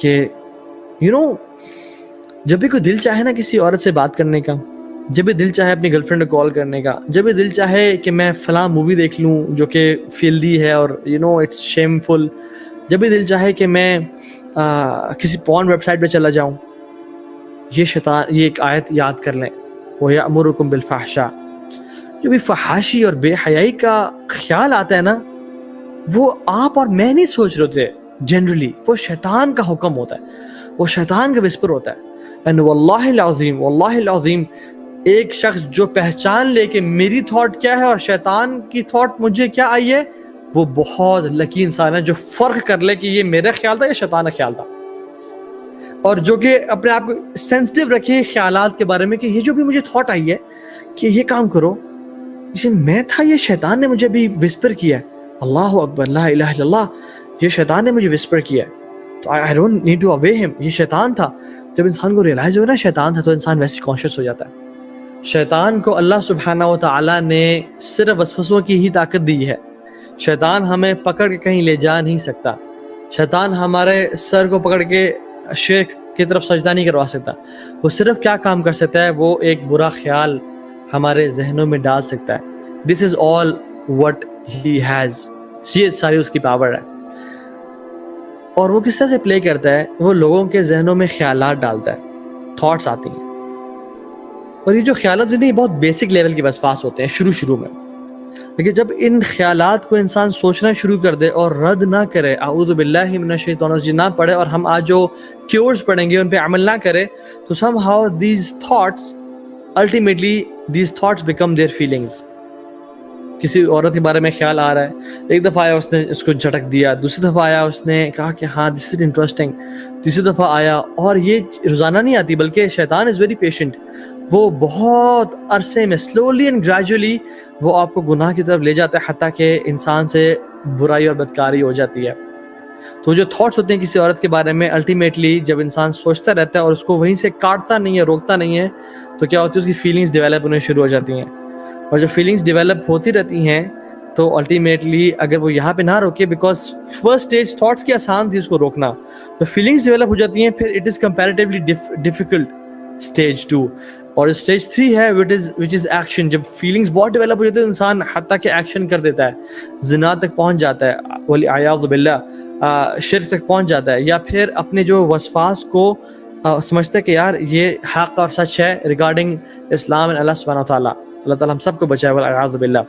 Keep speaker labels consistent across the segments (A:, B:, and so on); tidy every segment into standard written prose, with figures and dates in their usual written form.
A: کہ جب بھی کوئی دل چاہے نا کسی عورت سے بات کرنے کا، جب بھی دل چاہے اپنی گرل فرینڈ کو کال کرنے کا، جب بھی دل چاہے کہ میں فلاں مووی دیکھ لوں جو کہ فیلدی ہے اور اٹس شیم فل، جب بھی دل چاہے کہ میں کسی پورن ویب سائٹ پہ چلا جاؤں، یہ ایک آیت یاد کر لیں، وَيَأْمُرُكُمْ بِالْفَحْشَاءِ۔ جو بھی فحاشی اور بے حیائی کا خیال آتا ہے نا، وہ آپ اور میں نہیں سوچ رہے ہوتے جنرلی، وہ شیطان کا حکم ہوتا ہے، وہ شیطان کا وسپر ہوتا ہے۔ and واللہ العظیم ایک شخص جو پہچان لے کہ میری تھاٹ کیا ہے اور شیطان کی تھاٹ مجھے کیا آئی ہے، وہ بہت لکی انسان ہے جو فرق کر لے کہ یہ میرا خیال تھا یا شیطان کا خیال تھا، اور جو کہ اپنے آپ کو سینسٹیو رکھے خیالات کے بارے میں کہ یہ جو بھی مجھے تھاٹ آئی ہے کہ یہ کام کرو، یہ میں تھا، یہ شیطان نے مجھے بھی وسپر کیا ہے، اللہ اکبر لا الہ الا اللہ، یہ شیطان نے مجھے وسپر کیا ہے، تو I don't need to obey him، یہ شیطان تھا۔ جب انسان کو ریلائز ہو نا شیطان تھا، تو انسان ویسے کانشیس ہو جاتا ہے۔ شیطان کو اللہ سبحانہ و تعالیٰ نے صرف وسوسوں کی ہی طاقت دی ہے، شیطان ہمیں پکڑ کے کہیں لے جا نہیں سکتا، شیطان ہمارے سر کو پکڑ کے شرک کی طرف سجدہ نہیں کروا سکتا، وہ صرف کیا کام کر سکتا ہے، وہ ایک برا خیال ہمارے ذہنوں میں ڈال سکتا ہے۔ دس از آل وٹ ہی ہیز، یہ ساری اس کی پاور ہے۔ اور وہ کس طرح سے پلے کرتا ہے، وہ لوگوں کے ذہنوں میں خیالات ڈالتا ہے، تھاٹس آتی ہیں، اور یہ جو خیالات ہوتے ہیں یہ بہت بیسک لیول کے وسواس ہوتے ہیں شروع میں، لیکن جب ان خیالات کو انسان سوچنا شروع کر دے اور رد نہ کرے، اعوذ باللہ من الشیطان الرجیم نہ پڑھے، اور ہم آج جو کیورز پڑھیں گے ان پہ عمل نہ کرے، تو somehow these thoughts ultimately these thoughts become their feelings۔ کسی عورت کے بارے میں خیال آ رہا ہے، ایک دفعہ آیا اس نے اس کو جھٹک دیا، دوسری دفعہ آیا اس نے کہا کہ ہاں دس از انٹرسٹنگ، تیسری دفعہ آیا، اور یہ روزانہ نہیں آتی، بلکہ شیطان از ویری پیشنٹ، وہ بہت عرصے میں سلولی اینڈ گریجولی وہ آپ کو گناہ کی طرف لے جاتا ہے، حتیٰ کہ انسان سے برائی اور بدکاری ہو جاتی ہے۔ تو جو تھاٹس ہوتے ہیں کسی عورت کے بارے میں، الٹیمیٹلی جب انسان سوچتا رہتا ہے اور اس کو وہیں سے کاٹتا نہیں ہے، روکتا نہیں ہے، تو کیا ہوتی ہے، اس کی فیلنگز ڈیولپ ہونے شروع ہو جاتی ہیں، اور جب فیلنگز ڈیولپ ہوتی رہتی ہیں تو الٹیمیٹلی اگر وہ یہاں پہ نہ روکے، بیکاز فرسٹ اسٹیج تھاٹس کی آسان تھی اس کو روکنا، تو فیلنگز ڈیولپ ہو جاتی ہیں، پھر it is comparatively difficult stage 2، اور اسٹیج 3 ہے وچ از ایکشن۔ جب فیلنگز بہت ڈیولپ ہو جاتی ہے، انسان حتیٰ کہ ایکشن کر دیتا ہے، زنا تک پہنچ جاتا ہے، والعیاذ باللہ شرک تک پہنچ جاتا ہے، یا پھر اپنے جو وسواس کو سمجھتا ہے کہ یار یہ حق اور سچ ہے ریگارڈنگ اسلام اور اللہ سبحانہ وتعالیٰ، اللہ تعالیٰ ہم سب کو بچائے، والعیاذ باللہ،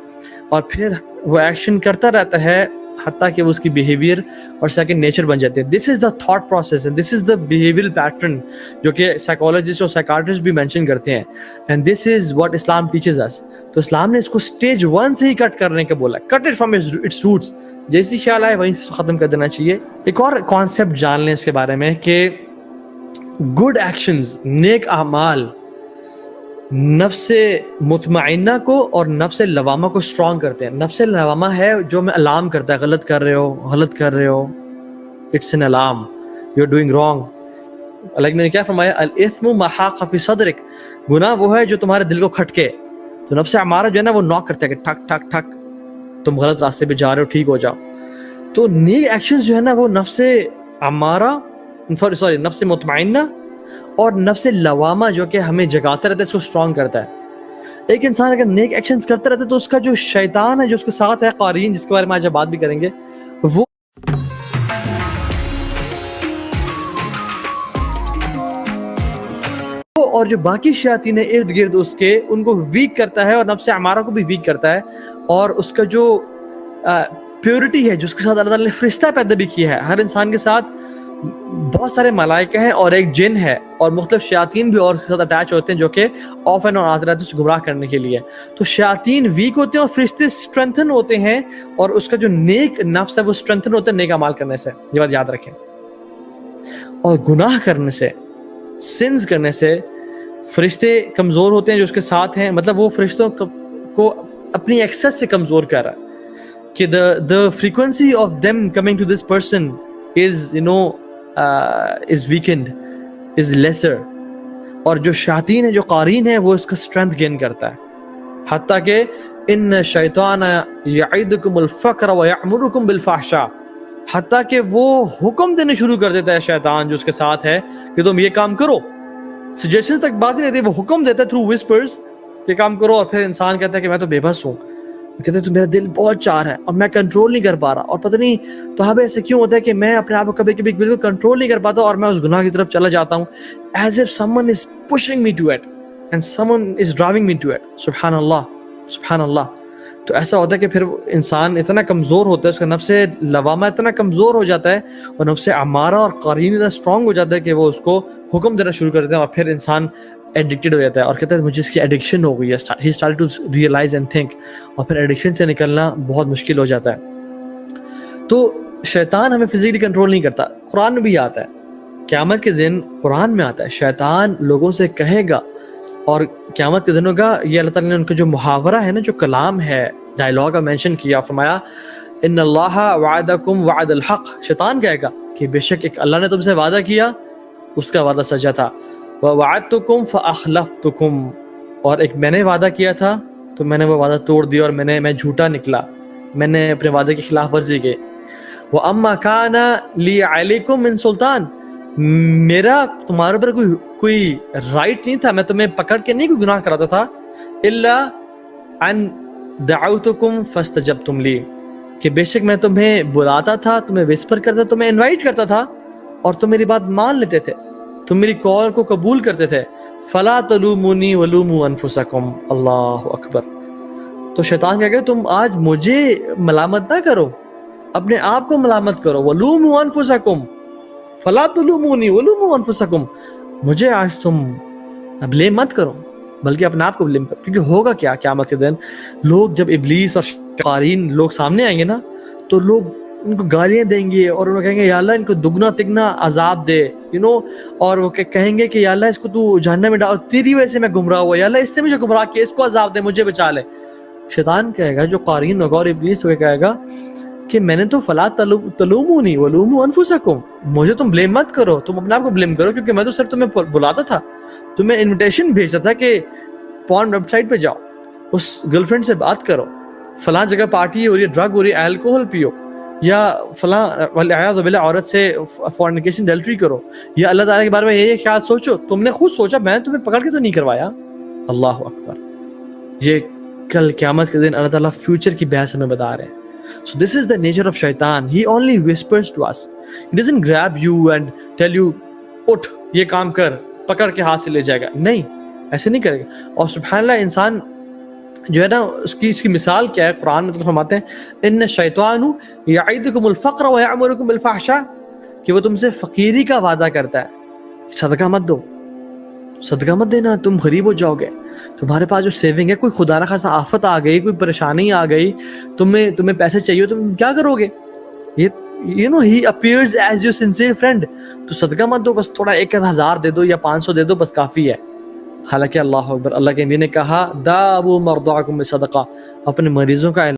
A: اور پھر وہ ایکشن کرتا رہتا ہے حتیٰ کہ وہ اس کی بیہیویئر اور سیکنڈ نیچر بن جاتے ہیں۔ This is the thought process and this is the behavioural pattern, جو کہ سائیکالوجسٹ اور سائیکارٹسٹ بھی مینشن کرتے ہیں، and this is what Islam teaches us. تو اسلام نے اس کو اسٹیج 1 سے ہی کٹ کرنے کا بولا، cut it from its roots, جیسی خیال آئے وہیں سے ختم کر دینا چاہیے۔ ایک اور کانسیپٹ جان لیں اس کے بارے میں کہ گڈ ایکشنز، نیک اعمال نفس مطمئنہ کو اور نفس لوامہ کو اسٹرانگ کرتے ہیں۔ نفس لوامہ ہے جو میں الارم کرتا ہے، غلط کر رہے ہو، it's an alarm, you are doing wrong. Allah میں نے کیا فرمایا، الاثم ما حاق فی صدرک، گناہ وہ ہے جو تمہارے دل کو کھٹکے، تو نفس امارہ جو ہے نا وہ ناک کرتا ہے کہ ٹھک ٹھک ٹھک تم غلط راستے پہ جا رہے ہو، ٹھیک ہو جاؤ۔ تو نیک ایکشنز جو ہے نا وہ نفس امارہ نفس مطمئنہ اور نفس لوامہ جو کہ ہمیں جگاتا رہتا ہے، اس کو اسٹرانگ کرتا ہے۔ ایک انسان اگر نیک ایکشنز کرتا رہتا ہے تو اس کا جو شیطان ہے جو اس کے ساتھ ہے، قارین، جس کے بارے میں آج بات بھی کریں گے، وہ اور جو باقی شیاطین ارد گرد اس کے، ان کو ویک کرتا ہے، اور نفس امارہ کو بھی ویک کرتا ہے، اور اس کا جو پیورٹی ہے جو اس کے ساتھ اللہ تعالیٰ نے فرشتہ پیدا بھی کیا ہے۔ ہر انسان کے ساتھ بہت سارے ملائکہ ہیں اور ایک جن ہے، اور مختلف شیاطین بھی اور اس کے ساتھ اٹیچ ہوتے ہیں جو کہ آف اینڈ آن آتے رہتے ہیں اسے گمراہ کرنے کے لیے۔ تو شیاطین ویک ہوتے ہیں اور فرشتے اسٹرینتھن ہوتے ہیں، اور اس کا جو نیک نفس ہے وہ اسٹرینتھن ہوتا ہے نیک اعمال کرنے سے، یہ بات یاد رکھیں۔ اور گناہ کرنے سے، سنز کرنے سے فرشتے کمزور ہوتے ہیں جو اس کے ساتھ ہیں، مطلب وہ فرشتوں کو اپنی ایکسس سے کمزور کر رہا ہے کہ the frequency of them coming to this person is is weakened, is lesser، اور جو شیاطین ہے، جو قارین ہے، وہ اس کا اسٹرینتھ گین کرتا ہے، حتیٰ کہ ان الشیطان یعدکم الفقر ویأمرکم بالفحشاء، حتیٰ کہ وہ حکم دینے شروع کر دیتا ہے شیطان جو اس کے ساتھ ہے کہ تم یہ کام کرو. سجیشن تک بات نہیں رہتی, وہ حکم دیتا ہے تھرو وسپرز یہ کام کرو, اور پھر انسان کہتا ہے کہ میں تو بے بس ہوں, کہتے ہیں تو میرا دل بہت چاہ رہا ہے اور میں کنٹرول نہیں کر پا رہا, اور پتہ نہیں تو ہمیں ایسے کیوں ہوتا ہے کہ میں اپنے آپ کو کبھی کبھی بالکل کنٹرول نہیں کر پاتا اور میں اس گناہ کی طرف چلا جاتا ہوں, as if someone is pushing me to it and someone is driving me to it. سبحان اللہ, سبحان اللہ. تو ایسا ہوتا ہے کہ پھر انسان اتنا کمزور ہوتا ہے, اس کا نفس لوامہ اتنا کمزور ہو جاتا ہے اور نفس امارہ اور قرین اتنا اسٹرانگ ہو جاتا ہے کہ وہ اس کو حکم دینا شروع کر دیتے ہیں, اور پھر انسان ایڈکٹیڈ ہو جاتا ہے اور کہتا ہے مجھے اس کی ایڈکشن ہو گئی ہے. He start to realise and think, اور پھر ایڈکشن سے نکلنا بہت مشکل ہو جاتا ہے. تو شیطان ہمیں فزیکلی کنٹرول نہیں کرتا. قرآن میں بھی آتا ہے, قیامت کے دن قرآن میں آتا ہے شیطان لوگوں سے کہے گا, اور قیامت کے دن ہوگا, یہ اللہ تعالیٰ نے ان کا جو محاورہ ہے نا, جو کلام ہے, ڈائلاگ کا مینشن کیا, فرمایا ان اللہ وعدکم وعد الحق. شیطان کہے گا کہ بے شک ایک اللہ نے تم سے وعدہ کیا, اس کا وعدہ سچا تھا. ووعدتکم فاخلفتکم, اور ایک میں نے وعدہ کیا تھا تو میں نے وہ وعدہ توڑ دیا اور میں جھوٹا نکلا, میں نے اپنے وعدے کی خلاف ورزی کی. وَأَمَّا كَانَ لِي عَلَيْكُم مِّن سُلطان, میرا تمہارے پر کوئی رائٹ نہیں تھا, میں تمہیں پکڑ کے نہیں کوئی گناہ کراتا تھا. إِلَّا أَن دَعَوْتُكُمْ فَاسْتَجَبْتُمْ لِي, کہ بے شک میں تمہیں بلاتا تھا, تمہیں وسپر کرتا, تمہیں انوائٹ کرتا تھا, اور تم میری بات مان لیتے تھے, تم میری کال کو قبول کرتے تھے. فَلَا تَلُومُونِي وَلُومُوا أَنفُسَكُمْ. اللہ اکبر. تو شیطان کہے گا تم آج مجھے ملامت نہ کرو, اپنے آپ کو ملامت کرو. وَلُومُوا أَنفُسَكُمْ فَلَا تُلُومُونِي وَلُومُوا أَنفُسَكُمْ, مجھے آج تم بلیم مت کرو بلکہ اپنے آپ کو بلیم کرو. کیونکہ ہوگا کیا قیامت کے دن, لوگ جب ابلیس اور قارین لوگ سامنے آئیں گے نا, تو لوگ ان کو گالیاں دیں گے اور انہوں کہیں گے یا اللہ ان کو دگنا تگنا عذاب دے, اور وہ کہیں گے کہ یا اللہ اس کو تو جہنم میں ڈال, تیری وجہ سے میں گمراہ ہوا, یا اللہ اس نے مجھے گمراہ کیا, اس کو عذاب دے, مجھے بچا لے. شیطان کہے گا, جو قارین ہوگا اور ابلیس ہوگا, کہے گا کہ میں نے تو فلا تلومونی ولوموا انفسکم, مجھے تم بلیم مت کرو, تم اپنے آپ کو بلیم کرو, کیونکہ میں تو صرف تمہیں بلاتا تھا, تمہیں انویٹیشن بھیجتا تھا کہ پورن ویب سائٹ پہ جاؤ, اس گرل فرینڈ سے بات کرو, فلاں جگہ پارٹی ہو رہی ہے, ڈرگ ہو رہی ہے, الکوہل پیو, یا فلاں والعیاذ باللہ عورت سے فورنیکیشن ڈیلٹری کرو, یا اللہ تعالیٰ کے بارے میں یہ خیال سوچو. تم نے خود سوچا, میں تمہیں پکڑ کے تو نہیں کروایا. اللہ اکبر. یہ کل قیامت کے دن اللہ تعالیٰ فیوچر کی بحث ہمیں بتا رہے ہیں. So this is the nature of shaitan. He only whispers to us. He doesn't grab you and tell you اٹھ یہ کام کر, پکڑ کے ہاتھ سے لے جائے گا. نہیں, ایسے نہیں کرے گا. اور سبحان اللہ, انسان جو ہے نا, اس کی مثال کیا ہے, قرآن میں فرماتے ہیں ان الشیطان یعدکم الفقر ویأمرکم بالفحشاء, کہ وہ تم سے فقیری کا وعدہ کرتا ہے, صدقہ مت دو, صدقہ مت دینا, تم غریب ہو جاؤ گے, تمہارے پاس جو سیونگ ہے, کوئی خدا نخواستہ آفت آ گئی, کوئی پریشانی آ گئی, تمہیں پیسے چاہیے, تم کیا کرو گے؟ he appears as your sincere friend. تو صدقہ مت دو, بس تھوڑا 1000 دے دو یا 500 دے دو, بس کافی ہے. حالانکہ اللہ اکبر, اللہ کے نبی نے کہا داؤ مرضعکم بالصدقہ, اپنے مریضوں کا